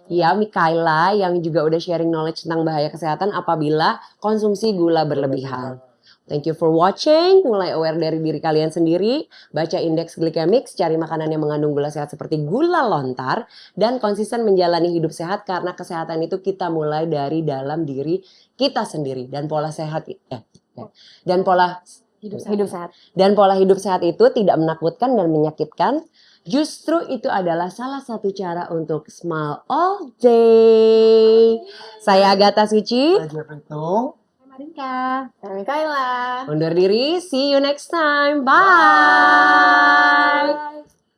Ya, Mikaela yang juga udah sharing knowledge tentang bahaya kesehatan apabila konsumsi gula berlebihan. Thank you for watching. Mulai aware dari diri kalian sendiri. Baca indeks glikemik, cari makanan yang mengandung gula sehat seperti gula lontar. Dan konsisten menjalani hidup sehat karena kesehatan itu kita mulai dari dalam diri kita sendiri. Dan pola sehat, dan pola hidup sehat. Dan pola hidup sehat itu tidak menakutkan dan menyakitkan. Justru itu adalah salah satu cara untuk smile all day. Saya Agatha Suci. Saya Jeffrey Tung. Marinka. Mikaela. Undur diri. See you next time. Bye.